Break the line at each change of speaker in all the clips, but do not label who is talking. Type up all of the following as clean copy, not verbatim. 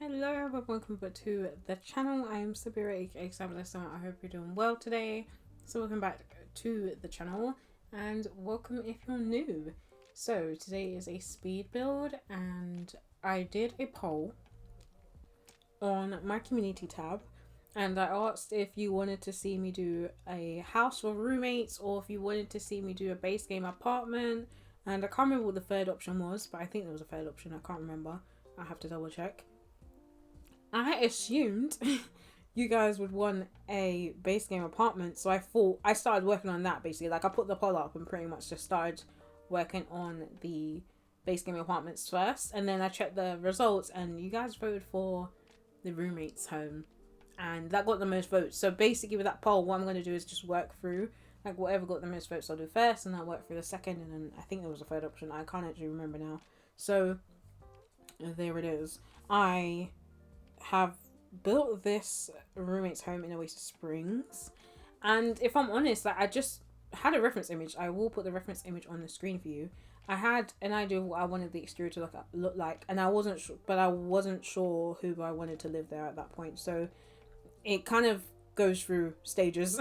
Hello everyone, welcome back to the channel. I am Saabythesimmer. I hope you're doing well today. So welcome back to the channel and welcome if you're new. So today is a speed build and I did a poll on my community tab and I asked if you wanted to see me do a house for roommates or if you wanted to see me do a base game apartment, and I can't remember what the third option was, but I think there was a third option. I can't remember. I have to double check. I assumed you guys would want a base game apartment, so I started working on that basically. Like I put the poll up and pretty much just started working on the base game apartments first, and then I checked the results and you guys voted for the roommates home and that got the most votes. So basically with that poll, what I'm going to do is just work through like whatever got the most votes I'll do first, and I'll work through the second, and then I think there was a third option. I can't actually remember now. So there it is. I have built this roommate's home in Oasis Springs, and if I'm honest, like I just had a reference image. I will put the reference image on the screen for you. I had an idea of what I wanted the exterior to look like, and I wasn't sure who I wanted to live there at that point. So it kind of goes through stages.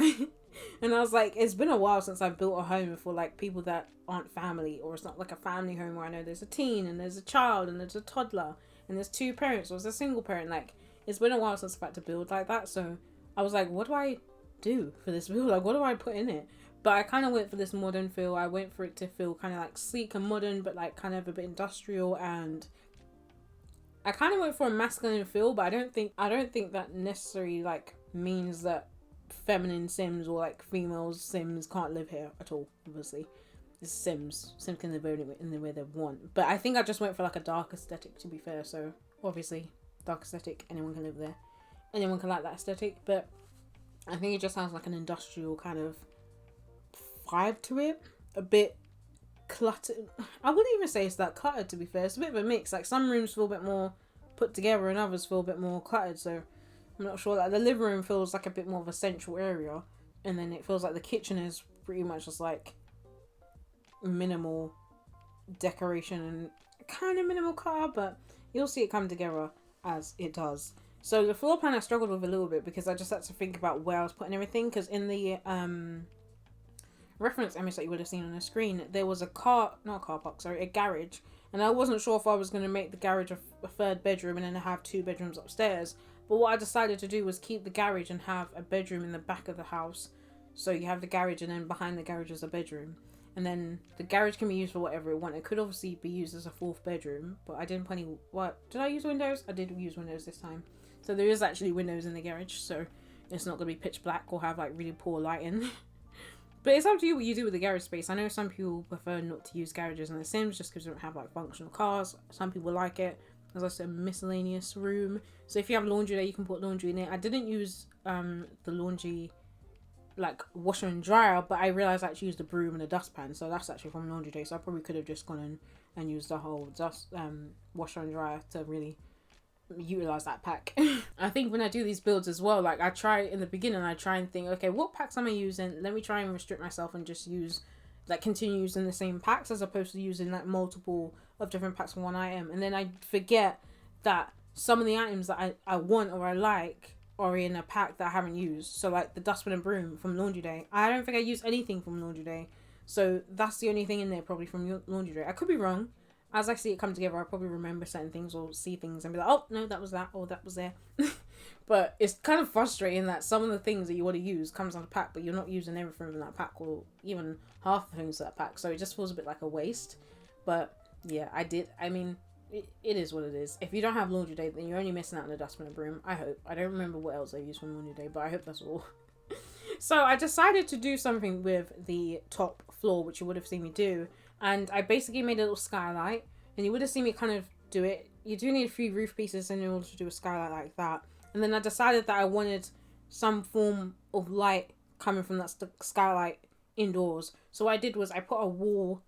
And I was like, it's been a while since I've built a home for like people that aren't family, or it's not like a family home where I know there's a teen and there's a child and there's a toddler and there's two parents, or it's a single parent. Like it's been a while since I've had to build like that. So I was like, what do I do for this build? Like what do I put in it? But I kind of went for this modern feel. I went for it to feel kind of like sleek and modern, but like kind of a bit industrial, and I kind of went for a masculine feel, but I don't think that necessarily like means that feminine Sims or like female Sims can't live here at all. Obviously it's Sims can live in the way they want, but I think I just went for like a dark aesthetic, to be fair. So obviously dark aesthetic, anyone can live there, anyone can like that aesthetic, but I think it just sounds like an industrial kind of vibe to it, a bit cluttered. I wouldn't even say it's that cluttered, to be fair. It's a bit of a mix. Like some rooms feel a bit more put together and others feel a bit more cluttered, so I'm not sure. Like the living room feels like a bit more of a central area, and then it feels like the kitchen is pretty much just like minimal decoration and kind of minimal clutter, but you'll see it come together as it does. So the floor plan I struggled with a little bit because I just had to think about where I was putting everything, because in the reference image that you would have seen on the screen, there was a garage, and I wasn't sure if I was going to make the garage a third bedroom and then have two bedrooms upstairs. But what I decided to do was keep the garage and have a bedroom in the back of the house. So you have the garage, and then behind the garage is a bedroom. And then the garage can be used for whatever it wants. It could obviously be used as a fourth bedroom, but I didn't put any... What? Did I use windows? I did use windows this time. So there is actually windows in the garage, so it's not going to be pitch black or have like really poor lighting. But it's up to you what you do with the garage space. I know some people prefer not to use garages in the Sims just because they don't have like functional cars. Some people like it. As I said, miscellaneous room. So if you have laundry there, you can put laundry in it. I didn't use the laundry like washer and dryer, but I realized I actually used the broom and the dustpan, so that's actually from laundry day. So I probably could have just gone in and used the whole washer and dryer to really utilize that pack. I think when I do these builds as well, like I try in the beginning, I try and think, okay, what packs am I using? Let me try and restrict myself and just use like continue using the same packs as opposed to using like multiple of different packs from one item. And then I forget that some of the items that I want or I like are in a pack that I haven't used. So like the dustpan and broom from laundry day, I don't think I used anything from laundry day, so that's the only thing in there probably from laundry day. I could be wrong. As I see it come together, I'll probably remember certain things or see things and be like, oh no, that was that, or that was there. But it's kind of frustrating that some of the things that you want to use comes on a pack, but you're not using everything from that pack or even half the things in that pack. So it just feels a bit like a waste. But yeah, I mean, it is what it is. If you don't have laundry day, then you're only missing out on the dustpan and broom. I hope. I don't remember what else I used from laundry day, but I hope that's all. So I decided to do something with the top floor, which you would have seen me do. And I basically made a little skylight, and you would have seen me kind of do it. You do need a few roof pieces in order to do a skylight like that. And then I decided that I wanted some form of light coming from that skylight indoors. So what I did was I put a wall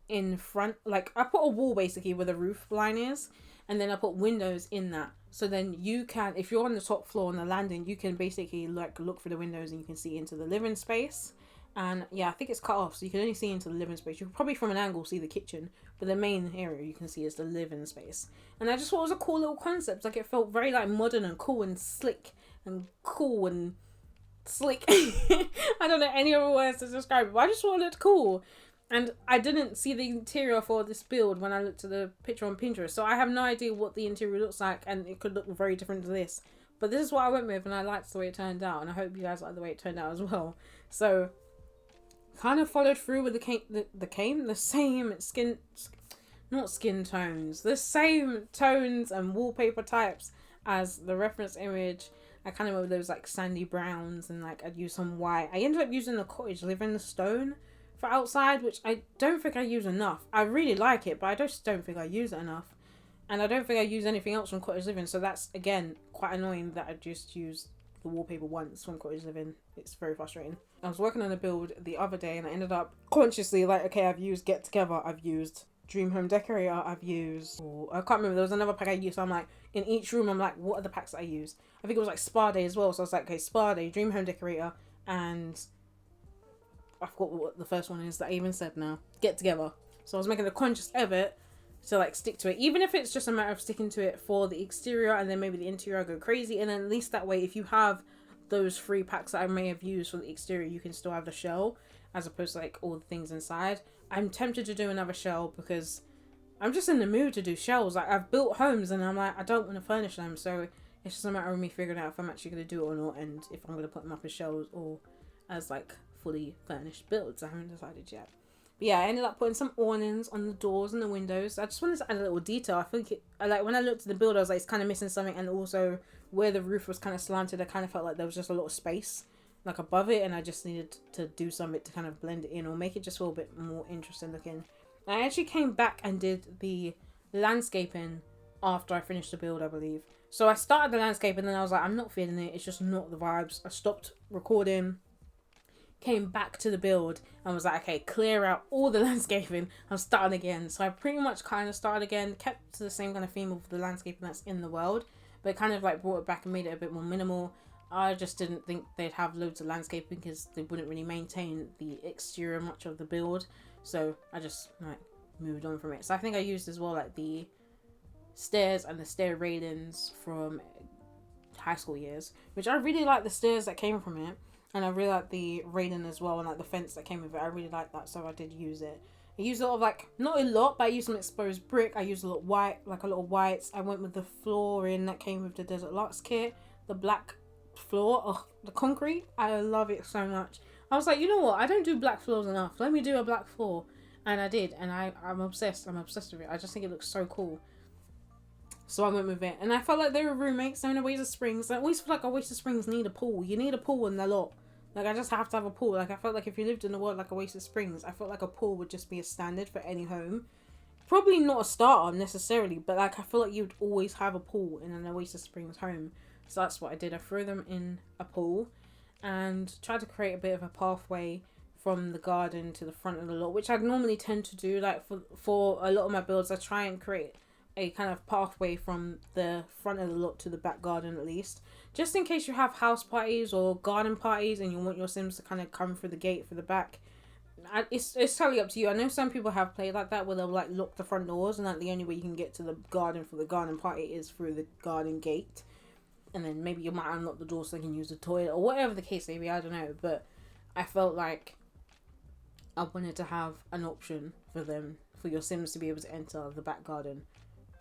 in front, like I put a wall basically where the roof line is, and then I put windows in that. So then you can, if you're on the top floor on the landing, you can basically like look through the windows and you can see into the living space. And yeah, I think it's cut off, so you can only see into the living space. You can probably from an angle see the kitchen, but the main area you can see is the living space. And I just thought it was a cool little concept. Like, it felt very like modern and cool and slick and cool and slick. I don't know any other words to describe it, but I just thought it looked cool. And I didn't see the interior for this build when I looked at the picture on Pinterest, so I have no idea what the interior looks like, and it could look very different to this. But this is what I went with, and I liked the way it turned out, and I hope you guys like the way it turned out as well. So, kind of followed through with the same skin, not skin tones, the same tones and wallpaper types as the reference image. I kind of went with those like sandy browns, and like I'd use some white. I ended up using the cottage living stone for outside, which I don't think I use enough. I really like it, but I just don't think I use it enough. And I don't think I use anything else from cottage living, so that's, again, quite annoying that I just used the wallpaper once from cottage living. It's very frustrating. I was working on a build the other day, and I ended up consciously like, okay, I've used Get Together, I've used Dream Home Decorator, I've used, I can't remember, there was another pack I used, so I'm like, in each room I'm like, what are the packs that I use? I think it was like Spa Day as well, so I was like, okay, Spa Day, Dream Home Decorator, and I forgot what the first one is that I even said now. Get Together. So I was making a conscious effort to like stick to it, even if it's just a matter of sticking to it for the exterior, and then maybe the interior go crazy, and then at least that way, if you have those 3 packs that I may have used for the exterior, you can still have the shell as opposed to like all the things inside. I'm tempted to do another shell because I'm just in the mood to do shells. Like, I've built homes and I'm like, I don't want to furnish them, so it's just a matter of me figuring out if I'm actually going to do it or not, and if I'm going to put them up as shells or as like fully furnished builds. I haven't decided yet. But yeah, I ended up putting some awnings on the doors and the windows. I just wanted to add a little detail. I think I like when I looked at the build, I was like, it's kind of missing something, and also where the roof was kind of slanted, I kind of felt like there was just a lot of space like above it, and I just needed to do something to kind of blend it in or make it just feel a bit more interesting looking. I actually came back and did the landscaping after I finished the build, I believe. So I started the landscape, and then I was like, I'm not feeling it. It's just not the vibes. I stopped recording, came back to the build, and was like, okay, clear out all the landscaping. I'm starting again. So I pretty much kind of started again, kept to the same kind of theme of the landscaping that's in the world, but kind of like brought it back and made it a bit more minimal. I just didn't think they'd have loads of landscaping because they wouldn't really maintain the exterior much of the build. So I just like moved on from it. So I think I used as well like the stairs and the stair railings from high school years, which I really like the stairs that came from it, and I really like the railing as well, and like the fence that came with it. I really like that, so I did use it. I used a lot of like, not a lot, but I used some exposed brick. I used a lot of white, like a lot of whites. I went with the flooring that came with the Desert Luxe kit, the black floor, the concrete. I love it so much. I was like, you know what, I don't do black floors enough, let me do a black floor, and I did, and I'm obsessed with it. I just think it looks so cool, so I went with it. And I felt like they were roommates. So in a Ways of Springs, I always feel like a Ways of Springs need a pool. You need a pool in the lot. Like, I just have to have a pool. Like, I felt like if you lived in the world like a Ways of Springs, I felt like a pool would just be a standard for any home. Probably not a starter necessarily, but like I feel like you'd always have a pool in an Oasis Springs home. So that's what I did. I threw them in a pool and tried to create a bit of a pathway from the garden to the front of the lot, which I normally tend to do. Like for a lot of my builds, I try and create a kind of pathway from the front of the lot to the back garden at least, just in case you have house parties or garden parties and you want your Sims to kind of come through the gate for the back. It's totally up to you. I know some people have played like that where they'll like lock the front doors, and like the only way you can get to the garden for the garden party is through the garden gate, and then maybe you might unlock the door so they can use the toilet or whatever the case may be. I don't know, but I felt like I wanted to have an option for them, for your Sims to be able to enter the back garden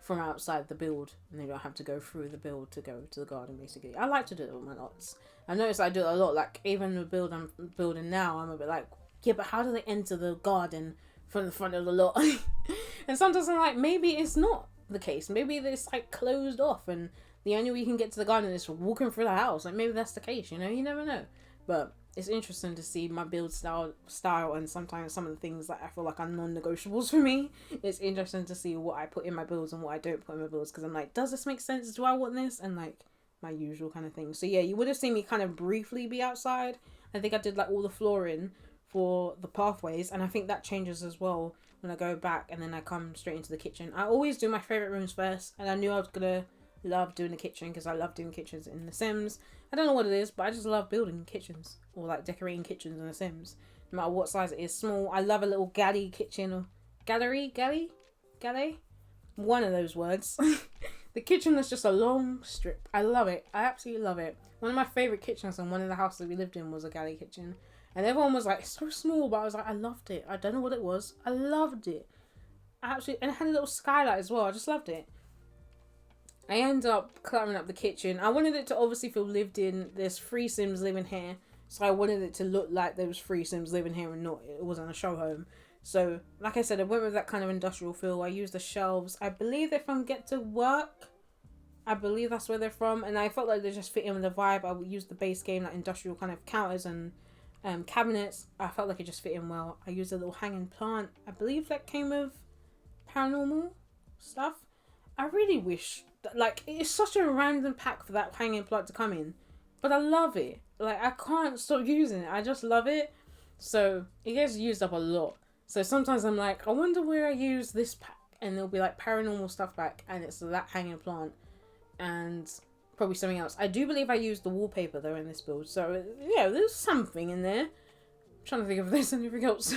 from outside the build, and they don't have to go through the build to go to the garden. Basically, I like to do it with my lots. I noticed I do it a lot. Like even the build I'm building now, I'm a bit like, yeah, but how do they enter the garden from the front of the lot? And sometimes I'm like, maybe it's not the case. Maybe it's like closed off, and the only way you can get to the garden is walking through the house. Like maybe that's the case. You know, you never know. But it's interesting to see my build style, and sometimes some of the things that I feel like are non-negotiables for me. It's interesting to see what I put in my builds and what I don't put in my builds, because I'm like, does this make sense? Do I want this? And like my usual kind of thing. So yeah, you would have seen me kind of briefly be outside. I think I did like all the flooring for the pathways, and I think that changes as well when I go back and then I come straight into the kitchen. I always do my favorite rooms first, and I knew I was gonna love doing the kitchen because I love doing kitchens in The Sims. I don't know what it is, but I just love building kitchens or like decorating kitchens in The Sims. no matter what size it is, small. I love a little galley kitchen or galley, one of those words. The kitchen is just a long strip. I love it. I absolutely love it. One of my favourite kitchens in one of the houses we lived in was a galley kitchen. And everyone was like, so small, but I was like, I loved it. I don't know what it was. I loved it. Absolutely. And it had a little skylight as well. I just loved it. I ended up cluttering up the kitchen. I wanted it to obviously feel lived in. There's 3 Sims living here. So I wanted it to look like there was 3 Sims living here and not, it wasn't a show home. So, like I said, I went with that kind of industrial feel. I used the shelves. I believe they're from Get to Work. I believe that's where they're from. And I felt like they just fit in with the vibe. I would use the base game, like industrial kind of counters and cabinets. I felt like it just fit in well. I used a little hanging plant. I believe that came with paranormal stuff. I really wish, like, it's such a random pack for that hanging plant to come in. But I love it. Like, I can't stop using it. I just love it. So, it gets used up a lot. So sometimes I'm like, I wonder where I use this pack. And there'll be like paranormal stuff back. And it's that hanging plant. And probably something else. I do believe I used the wallpaper though in this build. So yeah, there's something in there. I'm trying to think if there's anything else.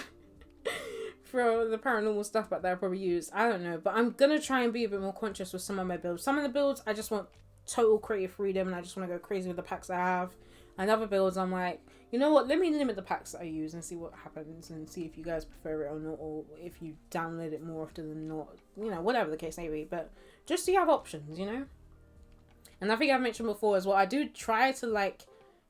For the paranormal stuff back there I probably used. I don't know. But I'm going to try and be a bit more conscious with some of my builds. Some of the builds I just want total creative freedom. And I just want to go crazy with the packs I have. And other builds I'm like, you know what, let me limit the packs that I use and see what happens and see if you guys prefer it or not, or if you download it more often than not, you know, whatever the case may be. But just so you have options, you know. And I think I've mentioned before as well, I do try to like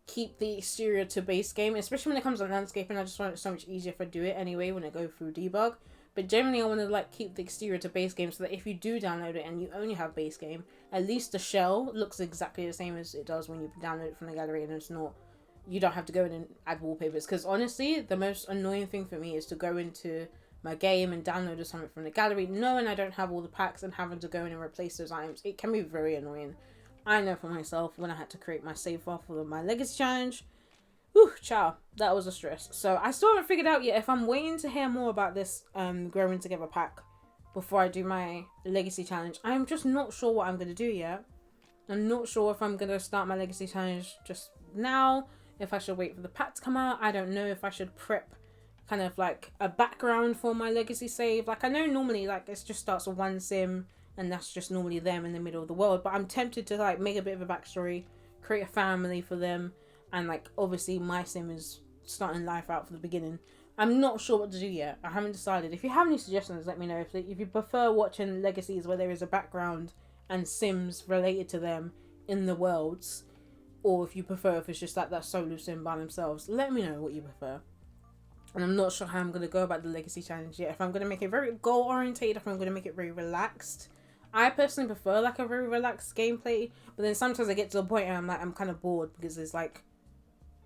keep the exterior to base game, especially when it comes to landscaping. I just find it so much easier if I do it anyway when I go through debug. But generally I want to like keep the exterior to base game so that if you do download it and you only have base game, at least the shell looks exactly the same as it does when you download it from the gallery, and it's not, you don't have to go in and add wallpapers. Because honestly, the most annoying thing for me is to go into my game and download something from the gallery knowing I don't have all the packs and having to go in and replace those items. It can be very annoying. I know for myself when I had to create my save file for my legacy challenge. Whew, ciao. That was a stress. So I still haven't figured out yet if I'm waiting to hear more about this growing together pack before I do my legacy challenge. I'm just not sure what I'm going to do yet. I'm not sure if I'm going to start my legacy challenge just now, if I should wait for the pack to come out. I don't know if I should prep kind of like a background for my legacy save. Like I know normally like it just starts with 1 sim and that's just normally them in the middle of the world. But I'm tempted to like make a bit of a backstory, create a family for them. And like obviously my sim is starting life out from the beginning. I'm not sure what to do yet. I haven't decided. If you have any suggestions, let me know. If you prefer watching legacies where there is a background and sims related to them in the worlds, or if you prefer if it's just like that solo sim by themselves, let me know what you prefer. And I'm not sure how I'm going to go about the legacy challenge yet. If I'm going to make it very goal orientated, if I'm going to make it very relaxed. I personally prefer like a very relaxed gameplay, but then sometimes I get to the point where I'm kind of bored because there's like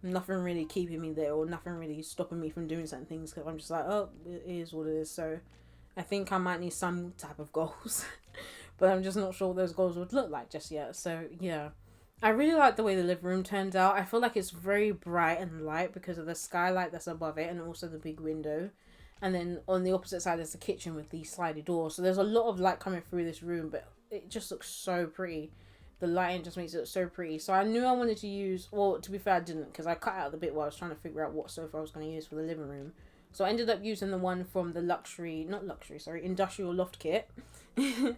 nothing really keeping me there or nothing really stopping me from doing certain things, because I'm just like, oh, it is what it is. So I think I might need some type of goals but I'm just not sure what those goals would look like just yet. So yeah, I really like the way the living room turned out. I feel like it's very bright and light because of the skylight that's above it and also the big window. And then on the opposite side is the kitchen with the slidey door. So there's a lot of light coming through this room, but it just looks so pretty. The lighting just makes it look so pretty. So I knew I wanted to use, well, to be fair, I didn't, because I cut out the bit where I was trying to figure out what sofa I was going to use for the living room. So I ended up using the one from the industrial loft kit.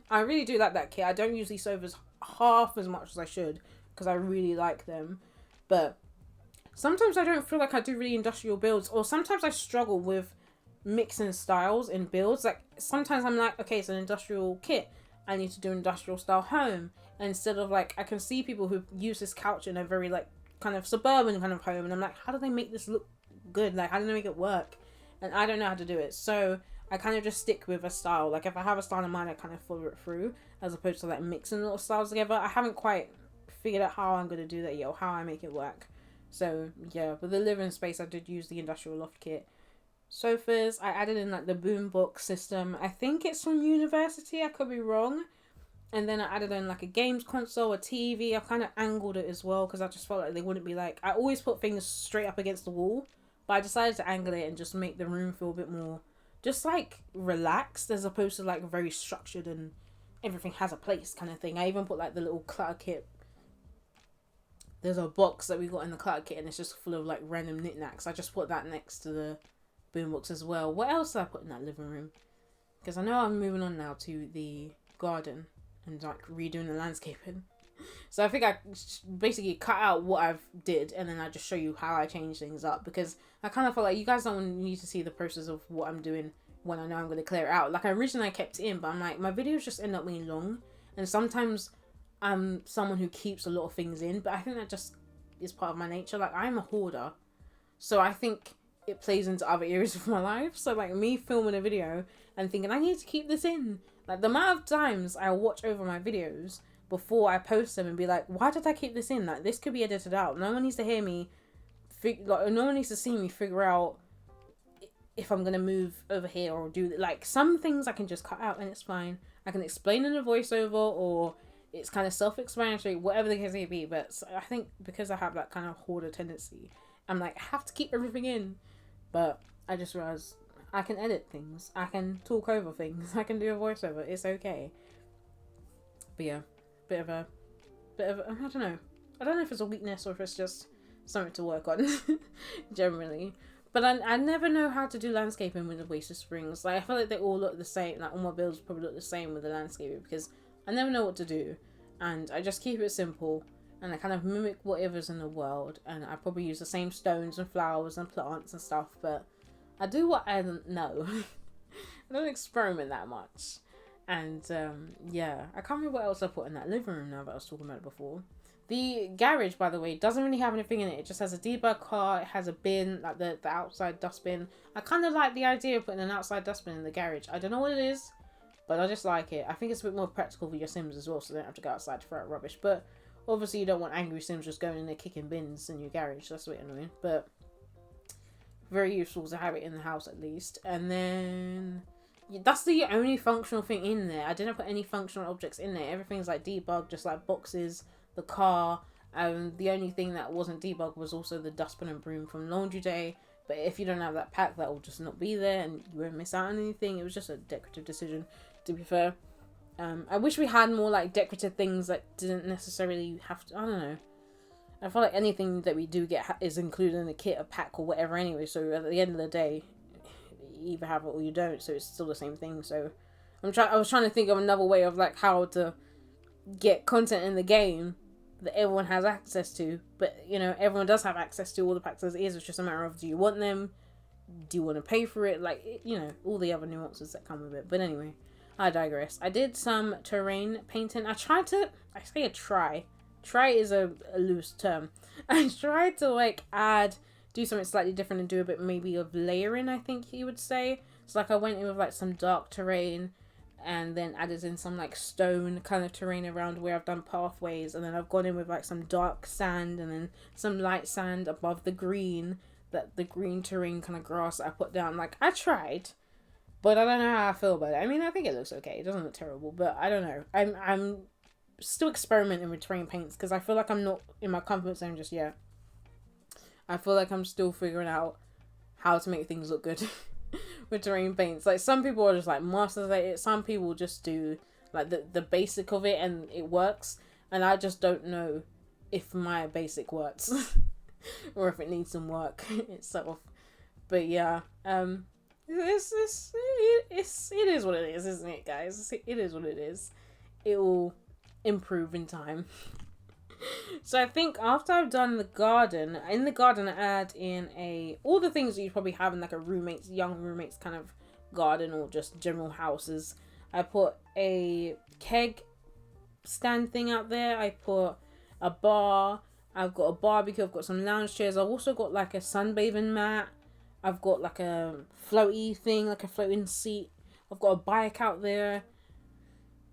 I really do like that kit. I don't use these sofas half as much as I should, because I really like them. But sometimes I don't feel like I do really industrial builds, or sometimes I struggle with mixing styles in builds. Like sometimes I'm like, okay, it's an industrial kit, I need to do industrial style home. And instead of like, I can see people who use this couch in a very like kind of suburban kind of home, and I'm like, how do they make this look good? Like, how do they make it work? And I don't know how to do it. So I kind of just stick with a style. Like if I have a style in mind, I kind of follow it through, as opposed to like mixing little styles together. I haven't quite figured out how I'm going to do that yet, or how I make it work. So yeah, with the living space, I did use the industrial loft kit. Sofas, I added in like the boombox system. I think it's from university, I could be wrong. And then I added in like a games console, a TV. I kind of angled it as well because I just felt like they wouldn't be like, I always put things straight up against the wall, but I decided to angle it and just make the room feel a bit more just like relaxed, as opposed to like very structured and everything has a place kind of thing. I even put like the little clutter kit there's a box that we got in the clutter kit and it's just full of like random knickknacks. I just put that next to the boombox as well. What else did I put in that living room? Because I know I'm moving on now to the garden and like redoing the landscaping. So I think I basically cut out what I've did and then I just show you how I change things up, because I kind of feel like you guys don't need to see the process of what I'm doing when I know I'm going to clear it out. Like originally I kept it in, but I'm like, my videos just end up being long, and sometimes I'm someone who keeps a lot of things in, but I think that just is part of my nature. Like I'm a hoarder, so I think it plays into other areas of my life. So like me filming a video and thinking I need to keep this in, like the amount of times I watch over my videos before I post them and be like, why did I keep this in? Like this could be edited out. No one needs to hear me no one needs to see me figure out if I'm gonna move over here or do like some things I can just cut out and it's fine. I can explain in a voiceover, or it's kind of self-explanatory, whatever the case may be. But I think because I have that kind of hoarder tendency, I'm like, I have to keep everything in. But I just realized I can edit things, I can talk over things, I can do a voiceover. It's okay. But yeah, bit of a I don't know if it's a weakness or if it's just something to work on generally. But I never know how to do landscaping with the Wasted Springs. Like I feel like they all look the same. Like all my builds probably look the same with the landscaping, because I never know what to do, and I just keep it simple and I kind of mimic whatever's in the world, and I probably use the same stones and flowers and plants and stuff, but I do what I know. I don't experiment that much. And yeah, I can't remember what else I put in that living room now that I was talking about it before. The garage, by the way, doesn't really have anything in it. It just has a debug car. It has a bin, like the outside dustbin. I kind of like the idea of putting an outside dustbin in the garage. I don't know what it is, but I just like it. I think it's a bit more practical for your Sims as well, so they don't have to go outside to throw out rubbish. But obviously you don't want angry Sims just going in there kicking bins in your garage. That's a bit annoying, but very useful to have it in the house at least. And then that's the only functional thing in there. I didn't put any functional objects in there. Everything's like debugged, just like boxes, the car. The only thing that wasn't debugged was also the dustbin and broom from laundry day. But if you don't have that pack, that will just not be there and you won't miss out on anything. It was just a decorative decision, to be fair. I wish we had more like decorative things that didn't necessarily have to, I don't know. I feel like anything that we do get is included in the kit, a pack or whatever anyway. So at the end of the day, you either have it or you don't. So it's still the same thing. So I was trying to think of another way of like how to get content in the game that everyone has access to. But, you know, everyone does have access to all the packs as it is. It's just a matter of, do you want them? Do you want to pay for it? Like, you know, all the other nuances that come with it. But anyway, I digress. I did some terrain painting. I say a try. Try is a loose term. I tried to like do something slightly different and do a bit maybe of layering, I think you would say. So like I went in with like some dark terrain and then added in some like stone kind of terrain around where I've done pathways, and then I've gone in with like some dark sand and then some light sand above the green, that the green terrain kind of grass that I put down. Like I tried, but I don't know how I feel about it. I mean, I think it looks okay. It doesn't look terrible, but I don't know. I'm still experimenting with terrain paints because I feel like I'm not in my comfort zone just yet. I feel like I'm still figuring out how to make things look good with terrain paints. Like some people are just like masters at it. Some people just do like the basic of it and it works. And I just don't know if my basic works or if it needs some work itself. But yeah, it is what it is, isn't it, guys? It is what it is. It will improve in time. So I think after I've done the garden, in the garden I add in all the things that you probably have in like a young roommate's kind of garden or just general houses. I put a keg stand thing out there. I put a bar. I've got a barbecue. I've got some lounge chairs. I've also got like a sunbathing mat. I've got like a floaty thing, like a floating seat. I've got a bike out there.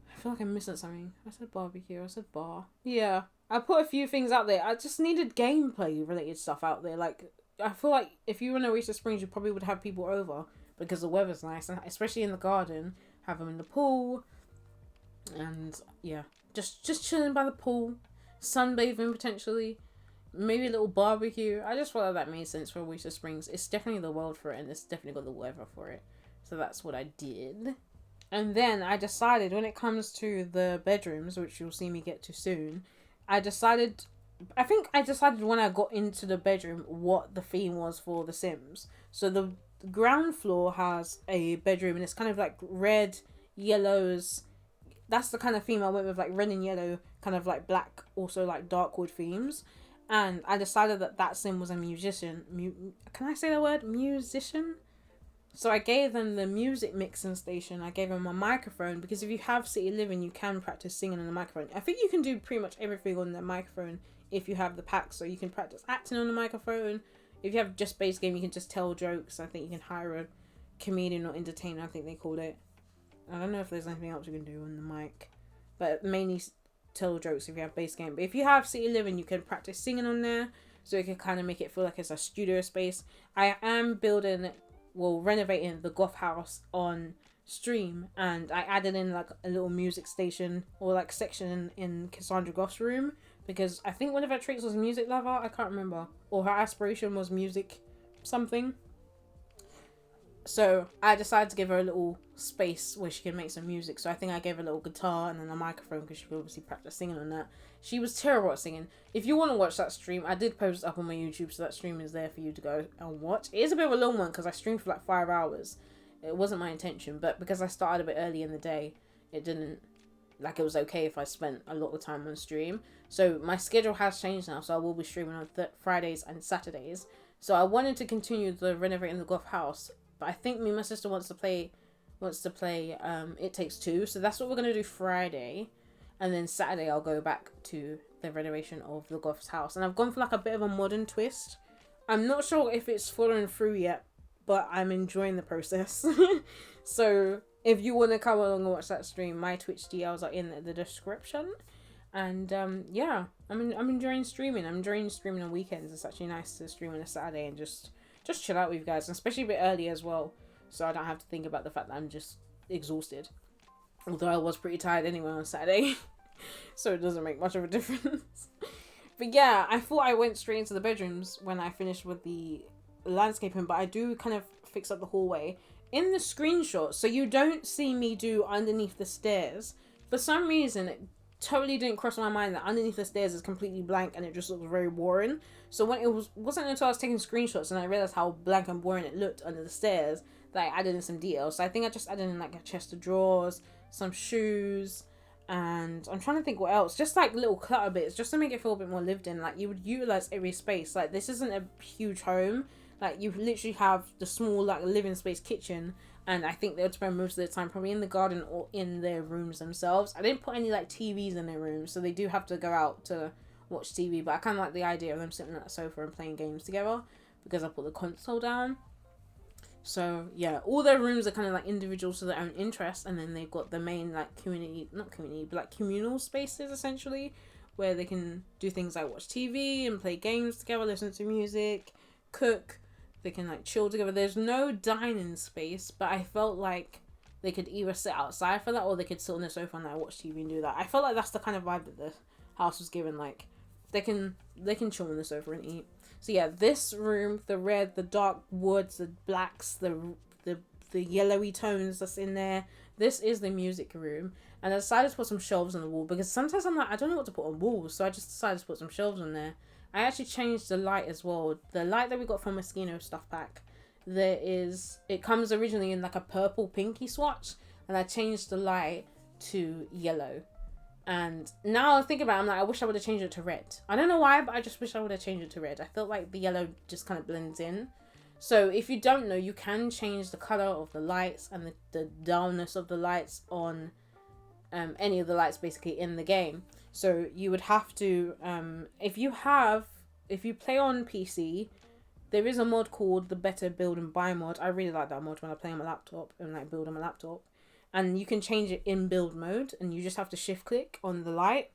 I feel like I'm missing something. I said barbecue. I said bar. Yeah. I put a few things out there. I just needed gameplay related stuff out there. Like, I feel like if you were in Oasis Springs, you probably would have people over because the weather's nice, and especially in the garden, have them in the pool, and yeah, just chilling by the pool, sunbathing potentially, maybe a little barbecue. I just felt like that made sense for Oasis Springs. It's definitely the world for it, and it's definitely got the weather for it. So that's what I did. And then I decided when it comes to the bedrooms, which you'll see me get to soon, I decided I think I decided when I got into the bedroom what the theme was for The Sims. So the ground floor has a bedroom and it's kind of like red, yellows. That's the kind of theme I went with, like red and yellow, kind of like black, also like dark wood themes. And I decided that that sim was a musician. Can I say the word musician? So I gave them the music mixing station. I gave them a microphone because if you have City Living, you can practice singing on the microphone. I think you can do pretty much everything on the microphone if you have the pack. So you can practice acting on the microphone. If you have just base game, you can just tell jokes. I think you can hire a comedian or entertainer, I think they called it. I don't know if there's anything else you can do on the mic, but mainly tell jokes if you have base game. But if you have City Living, you can practice singing on there, so you can kind of make it feel like it's a studio space. I am renovating the goth house on stream, and I added in like a little music station or like section in Cassandra Goth's room, because I think one of her traits was music lover. I can't remember, or her aspiration was music something. So I decided to give her a little space where she can make some music. So I think I gave her a little guitar and then a microphone because she obviously practiced singing on that. She was terrible at singing. If you want to watch that stream, I did post it up on my YouTube, so that stream is there for you to go and watch. It is a bit of a long one because I streamed for like 5 hours. It wasn't my intention, but because I started a bit early in the day, it didn't, like, it was okay if I spent a lot of time on stream. So my schedule has changed now, so I will be streaming on Fridays and Saturdays. So I wanted to continue the renovating the goth house, but I think me and my sister wants to play It Takes Two. So that's what we're going to do Friday. And then Saturday I'll go back to the renovation of the goth's house. And I've gone for like a bit of a modern twist. I'm not sure if it's following through yet, but I'm enjoying the process. So if you want to come along and watch that stream, my Twitch details are in the description. And yeah, I'm enjoying streaming. I'm enjoying streaming on weekends. It's actually nice to stream on a Saturday and just chill out with you guys, and especially a bit early as well, so I don't have to think about the fact that I'm just exhausted. Although I was pretty tired anyway on Saturday, so it doesn't make much of a difference. But yeah, I thought I went straight into the bedrooms when I finished with the landscaping, but I do kind of fix up the hallway in the screenshot, so you don't see me do underneath the stairs. For some reason, it totally didn't cross my mind that underneath the stairs is completely blank and it just looks very boring. So when wasn't until I was taking screenshots and I realized how blank and boring it looked under the stairs that I added in some details. So I think I just added in like a chest of drawers, some shoes, and I'm trying to think what else. Just like little clutter bits, just to make it feel a bit more lived in. Like you would utilize every space. Like this isn't a huge home. Like you literally have the small like living space kitchen, and I think they would spend most of their time probably in the garden or in their rooms themselves. I didn't put any like TVs in their rooms, so they do have to go out to watch TV, but I kind of like the idea of them sitting on that sofa and playing games together because I put the console down. So yeah, all their rooms are kind of like individuals to their own interests, and then they've got the main like not community, but like communal spaces essentially, where they can do things like watch TV and play games together, listen to music, cook. They can like chill together. There's no dining space, but I felt like they could either sit outside for that or they could sit on the sofa and like watch TV and do that. I felt like that's the kind of vibe that the house was given. Like they can chill on the sofa and eat. So yeah, this room, the red, the dark woods, the blacks, the yellowy tones that's in there. This is the music room, and I decided to put some shelves on the wall because sometimes I'm like, I don't know what to put on walls, so I just decided to put some shelves on there. I actually changed the light as well. The light that we got from Moschino stuff pack, it comes originally in like a purple pinky swatch, and I changed the light to yellow. And now I think about it, I'm like, I wish I would have changed it to red. I don't know why, but I just wish I would have changed it to red. I felt like the yellow just kind of blends in. So if you don't know, you can change the color of the lights and the dullness of the lights on any of the lights basically in the game. So you would have to, if you play on PC, there is a mod called the Better Build and Buy mod. I really like that mod when I play on my laptop and like build on my laptop. And you can change it in build mode, and you just have to shift click on the light.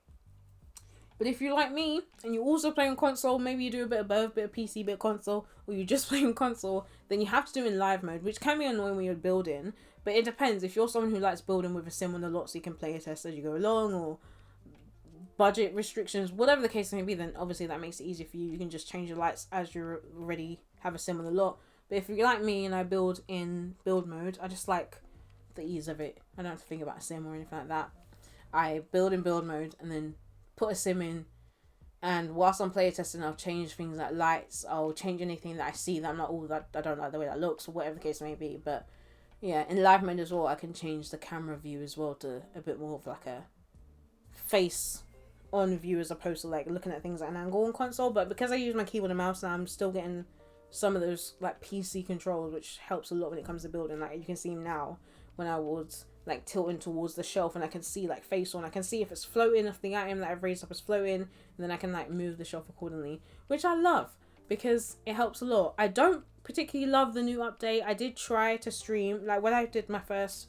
But if you're like me and you also play on console, maybe you do a bit of both, bit of PC, bit of console, or you just play on console, then you have to do in live mode, which can be annoying when you're building. But it depends. If you're someone who likes building with a sim on a lot so you can play a test as you go along, or budget restrictions, whatever the case may be, then obviously that makes it easier for you. You can just change your lights as you already have a sim on the lot. But if you're like me and I build in build mode, I just like the ease of it. I don't have to think about a sim or anything like that. I build in build mode and then put a sim in, And whilst I'm playtesting, I'll change things like lights. I'll change anything that I see that I'm not, oh, that I don't like the way that looks, or whatever the case may be. But yeah, in live mode as well, I can change the camera view as well to a bit more of like a face on view as opposed to like looking at things at an angle on console. But because I use my keyboard and mouse now, I'm still getting some of those like PC controls, which helps a lot when it comes to building. Like you can see now when I was like tilting towards the shelf, and I can see like face on, I can see if it's floating, if the item that I've raised up is floating, and then I can like move the shelf accordingly, which I love because it helps a lot. I don't particularly love the new update. I did try to stream, like when I did my first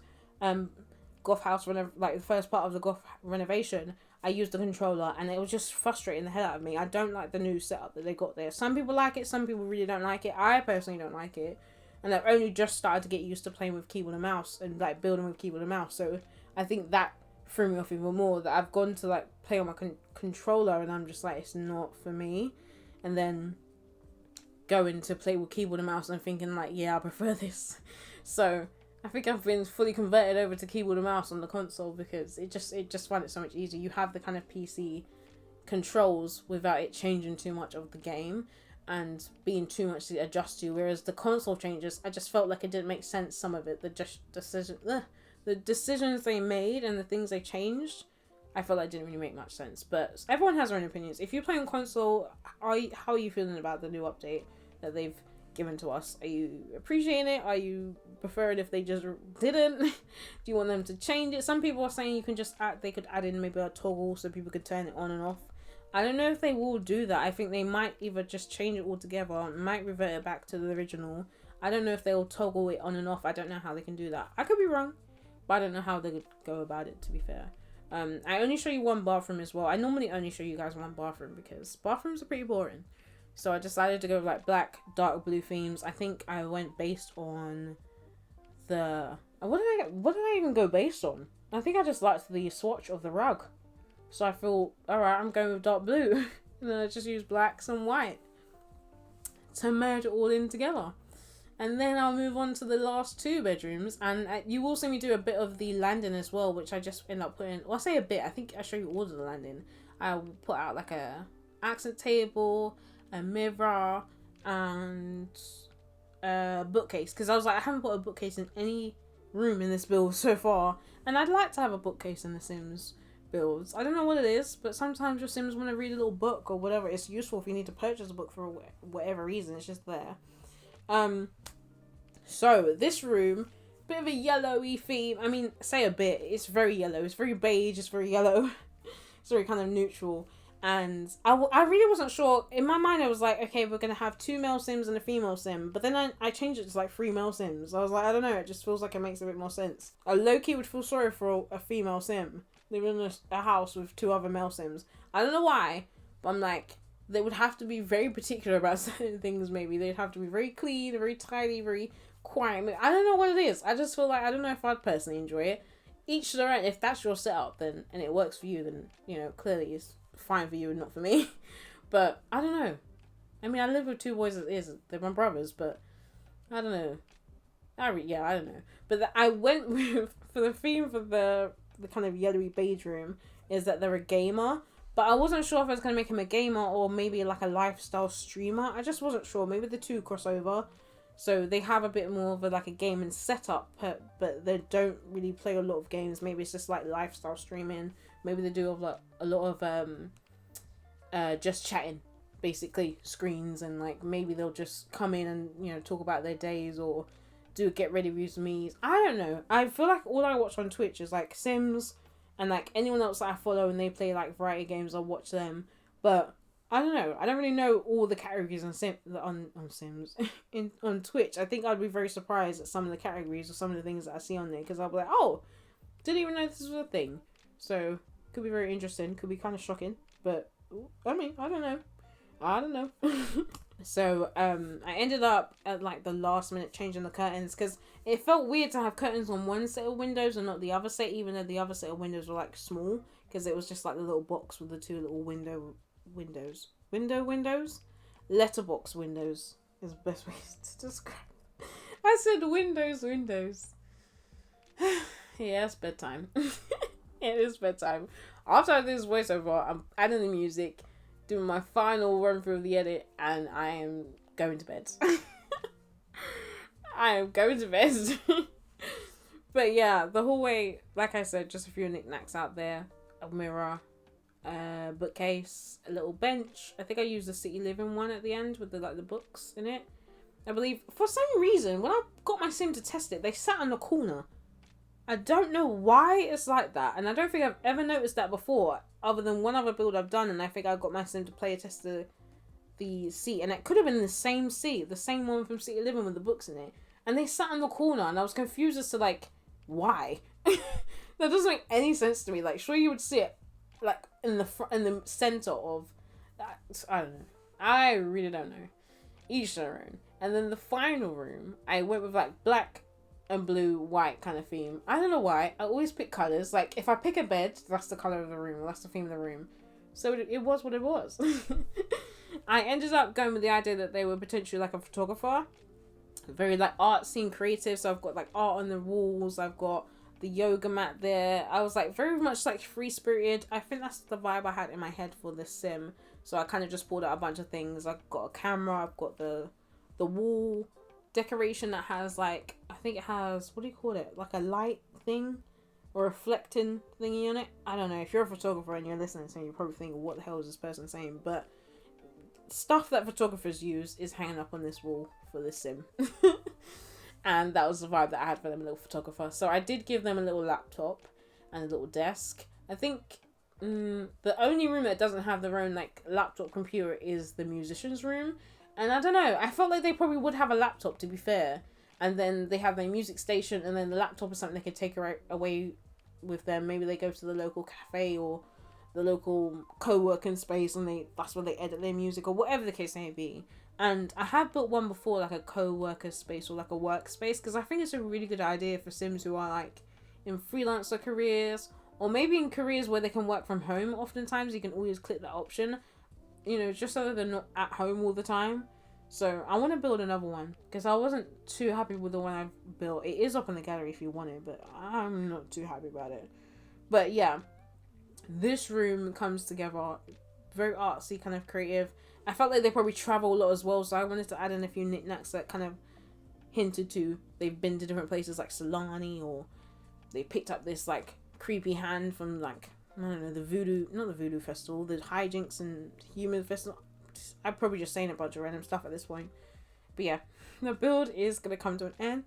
goth house like the first part of the goth renovation, I used the controller and it was just frustrating the hell out of me. I don't like the new setup that they got there. Some people like it, some people really don't like it. I personally don't like it. And I've only just started to get used to playing with keyboard and mouse and like building with keyboard and mouse. So I think that threw me off even more, that I've gone to like play on my controller and I'm just like, it's not for me. And then going to play with keyboard and mouse and thinking like, yeah, I prefer this. So I think I've been fully converted over to keyboard and mouse on the console because it just find it so much easier. You have the kind of PC controls without it changing too much of the game and being too much to adjust to, whereas the console changes, I just felt like it didn't make sense. Some of it, the decisions they made and the things they changed, I felt like didn't really make much sense. But everyone has their own opinions. If you play on console, how are you feeling about the new update that they've given to us? Are you appreciating it? Are you preferring if they just didn't? Do you want them to change it? Some people are saying you can just they could add in maybe a toggle so people could turn it on and off. I don't know if they will do that. I think they might either just change it altogether, might revert it back to the original. I don't know if they'll toggle it on and off. I don't know how they can do that. I could be wrong, but I don't know how they would go about it, to be fair. I only show you one bathroom as well. I normally only show you guys one bathroom because bathrooms are pretty boring. So I decided to go with like black, dark blue themes. I think I went based on the... What did I even go based on? I think I just liked the swatch of the rug. So I thought, alright, I'm going with dark blue. And then I just used blacks and white to merge it all in together. And then I'll move on to the last two bedrooms. And you will see me do a bit of the landing as well, which I just end up putting... Well, I say a bit. I think I show you all of the landing. I'll put out like a accent table, a mirror, and a bookcase. Because I was like, I haven't put a bookcase in any room in this build so far. And I'd like to have a bookcase in The Sims builds. I don't know what it is, but sometimes your Sims want to read a little book or whatever. It's useful if you need to purchase a book for whatever reason. It's just there. So this room, bit of a yellowy theme. I mean, say a bit. It's very yellow. It's very beige. It's very yellow. It's very kind of neutral. And I really wasn't sure. In my mind, I was like, okay, we're going to have 2 male Sims and a female Sim. But then I changed it to like 3 male Sims. I was like, I don't know. It just feels like it makes a bit more sense. I low-key would feel sorry for a female Sim living in a house with 2 other male Sims. I don't know why, but I'm like, they would have to be very particular about certain things. Maybe they'd have to be very clean, very tidy, very quiet. I don't know what it is. I just feel like, I don't know if I'd personally enjoy it. Each to their own. If that's your setup, then, and it works for you, then, you know, clearly it's fine for you and not for me. But I don't know. I mean, I live with 2 boys as is. They're my brothers, but I don't know. I don't know. But I went with, for the theme for the kind of yellowy beige room, is that they're a gamer. But I wasn't sure if I was going to make him a gamer or maybe like a lifestyle streamer. I just wasn't sure. Maybe the 2 cross over. So they have a bit more of a gaming setup, but they don't really play a lot of games. Maybe it's just like lifestyle streaming. Maybe they do like a lot of just chatting, basically, screens, and like maybe they'll just come in and, you know, talk about their days or do get ready with me. I don't know. I feel like all I watch on Twitch is like Sims and like anyone else that I follow and they play like variety games, I'll watch them. But I don't know. I don't really know all the categories on Sims on Twitch. I think I'd be very surprised at some of the categories or some of the things that I see on there, because I'll be like, oh, didn't even know this was a thing. So could be very interesting. Could be kind of shocking. But I mean, I don't know. So I ended up at like the last minute changing the curtains, because it felt weird to have curtains on one set of windows and not the other set, even though the other set of windows were like small, because it was just like the little box with the 2 little windows. Letterbox windows is the best way to describe. I said windows. Yeah, it's bedtime. It is bedtime. After I do this voiceover, I'm adding the music, doing my final run through of the edit, and I am going to bed. I am going to bed. But yeah, the whole way, like I said, just a few knickknacks out there. A mirror, a bookcase, a little bench. I think I used the City Living one at the end with the books in it. I believe, for some reason, when I got my sim to test it, they sat in the corner. I don't know why it's like that, and I don't think I've ever noticed that before, other than one other build I've done, and I think I got my sim to play a test the seat, and it could have been the same seat, the same one from City Living with the books in it, and they sat in the corner, and I was confused as to, like, why? That doesn't make any sense to me. Like, sure, you would sit, like, in the center of that. I don't know. I really don't know. Each their own. And then the final room, I went with, like, black and blue, white kind of theme. I don't know why. I always pick colors. Like, if I pick a bed, that's the color of the room. That's the theme of the room. So it was what it was. I ended up going with the idea that they were potentially, like, a photographer. Very, like, artsy and creative. So I've got, like, art on the walls. I've got the yoga mat there. I was, like, very much, like, free-spirited. I think that's the vibe I had in my head for this sim. So I kind of just pulled out a bunch of things. I've got a camera. I've got the wall decoration that has, like, I think it has, what do you call it? Like a light thing? Or reflecting thingy on it? I don't know. If you're a photographer and you're listening to me, you're probably thinking, what the hell is this person saying? But stuff that photographers use is hanging up on this wall for this sim. And that was the vibe that I had for them, a little photographer. So I did give them a little laptop and a little desk. I think the only room that doesn't have their own, like, laptop computer is the musician's room. And I don't know, I felt like they probably would have a laptop, to be fair. And then they have their music station, and then the laptop is something they could take away with them. Maybe they go to the local cafe or the local co-working space, and that's where they edit their music, or whatever the case may be. And I have built one before, like a co-worker space or like a workspace, because I think it's a really good idea for Sims who are, like, in freelancer careers, or maybe in careers where they can work from home. Oftentimes, you can always click that option, you know, just so that they're not at home all the time. So I want to build another one, because I wasn't too happy with the one I've built. It is up in the gallery if you want it, but I'm not too happy about it. But yeah, this room comes together, very artsy, kind of creative. I felt like they probably travel a lot as well, so I wanted to add in a few knickknacks that kind of hinted to they've been to different places, like Solani, or they picked up this, like, creepy hand from, like, I don't know, not the Voodoo Festival, the Hijinks and Human Festival. I'm probably just saying a bunch of random stuff at this point. But yeah, the build is going to come to an end,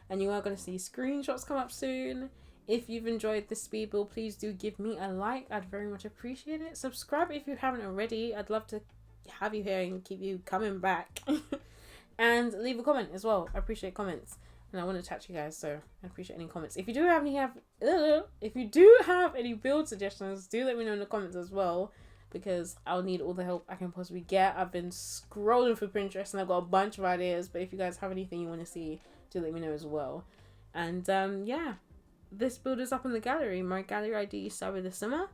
and you are going to see screenshots come up soon. If you've enjoyed this speed build, please do give me a like. I'd very much appreciate it. Subscribe if you haven't already. I'd love to have you here and keep you coming back. And leave a comment as well. I appreciate comments. And I want to chat to you guys, so I appreciate any comments. If you do have any build suggestions, do let me know in the comments as well, because I'll need all the help I can possibly get. I've been scrolling through Pinterest and I've got a bunch of ideas, but if you guys have anything you want to see, do let me know as well. And yeah, this build is up in the gallery. My gallery ID is Saabythesimmer,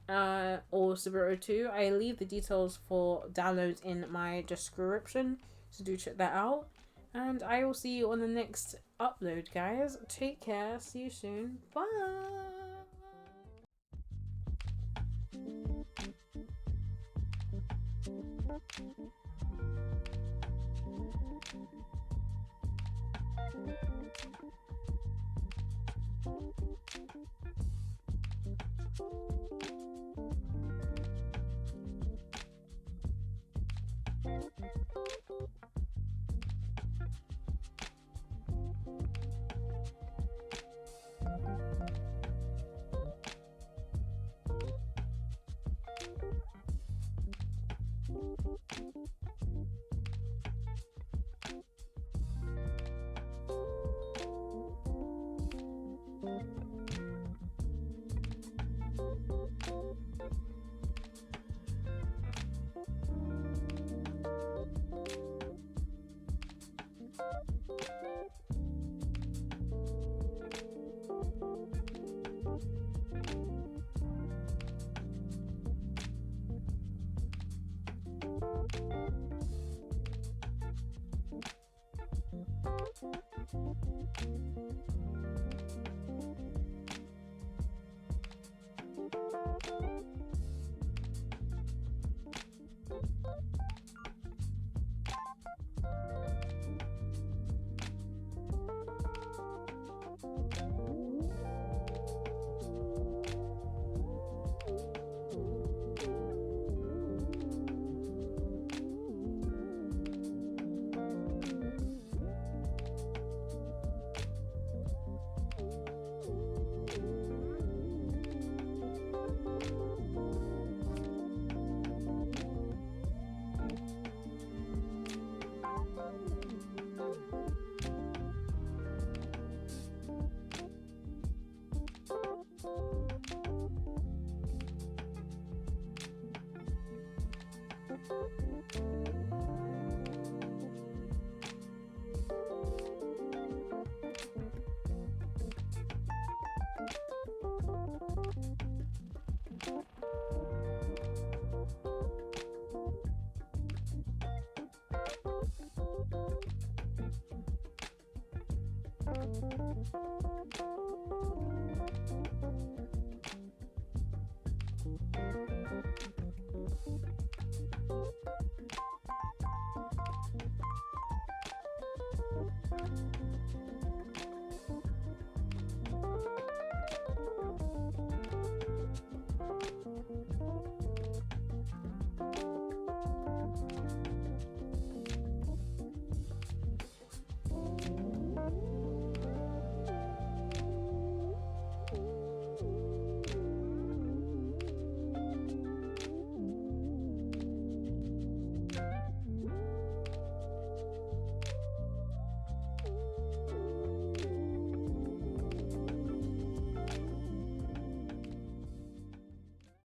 or Subaru2. I leave the details for downloads in my description, so do check that out. And I will see you on the next upload, guys. Take care. See you soon. Bye.